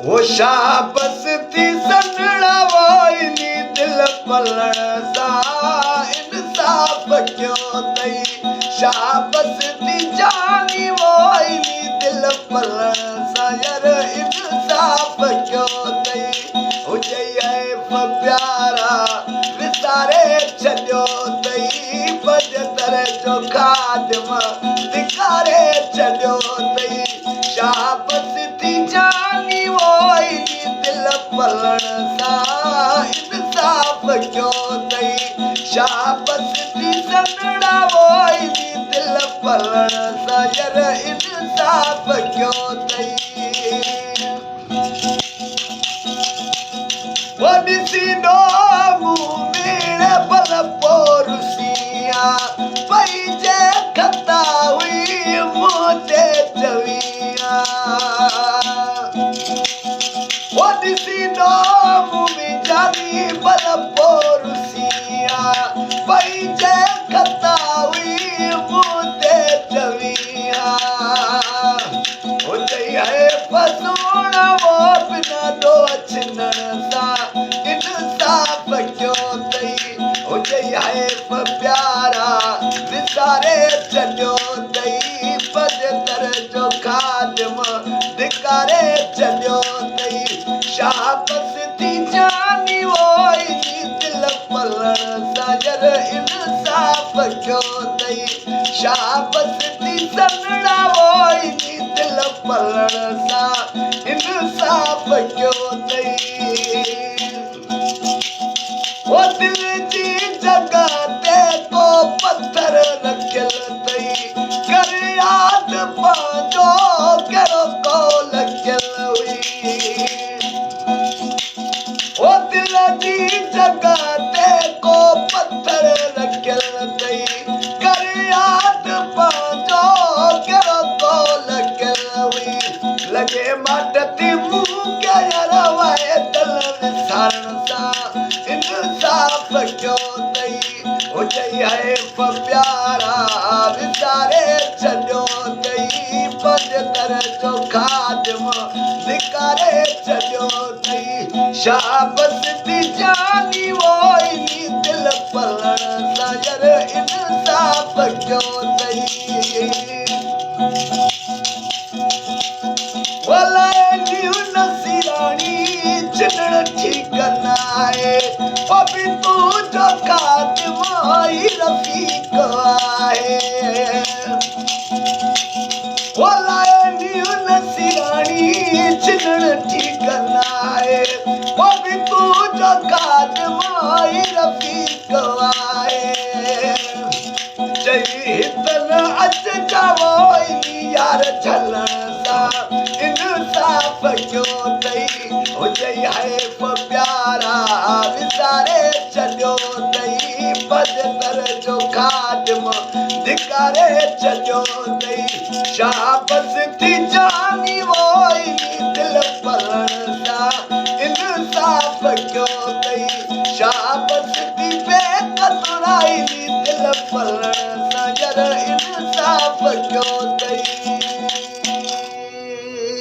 वो शाबस थी सनड़ा वोइली दिल पलण सा इंसाफ क्यों तई शाबस थी जानी वोइली दिल पलण सा यार इंसाफ क्यों तई हुजे है प्यारा विसारे छॾियो तई बजतर जो खादम धिकारे छॾियो तई शाबस थी जानी वोइली दिल पलण सा इंसाफ क्यों तई शाबस थी सनड़ा वोइली दिल पलण सा यार इंसाफ क्यों तई वो ॾिसी मुंह मेरे बल पोरुसिया पई जे खता हुई मुझे चविया वो ॾिसी मुंह में जानी बल पोरुसिया पई जे खता हुई मुझे चविया हो जई है फसूण वो बिना दो छिनण सा इंसाफ क्यों तई हो जई है प्यारा विसारे छॾियो तई बजतर जो खादम धिकारे छॾियो तई शाबस थी जानी वोइली दिल पलण सा यार इंसाफ क्यों तई शाबस थी सनड़ा वोइली दिल पलण सा इंसाफ क्यों तई वो दिल जी जगह ते को पत्थर रखियल तई कर याद पांजो करो को लगियल हुई वो दिल जी जगह ते को पत्थर रखियल तई कर याद पांजो करो को लगियल हुई लगे माटती मुंह के रवाए दल विसारण सा इंसाफ क्यों तई हो जई है प्यारा विसारे छॾियो तई बजतर जो खादम धिकारे छॾियो तई शाबस थी जानी वोइली दिल पलण सा यार इंसाफ क्यों तई नसीरानी छिनण ठीक नाहे अभी तू जो खादम ही रफीक आहे नसीरानी छिनण ठीक नाहे अभी तू जो खादम ही रफीक आहे चई तन अच जावोइली यार झलण सा इंसाफ क्यों तई हो जई है प्यारा विसारे छॾियो तई बजतर जो खादम धिकारे छॾियो तई शाबस थी जानी वोइली दिल पलण सा इंसाफ क्यों तई शाबस थी बेकतराइली दिल पलण सा यार इंसाफ क्यों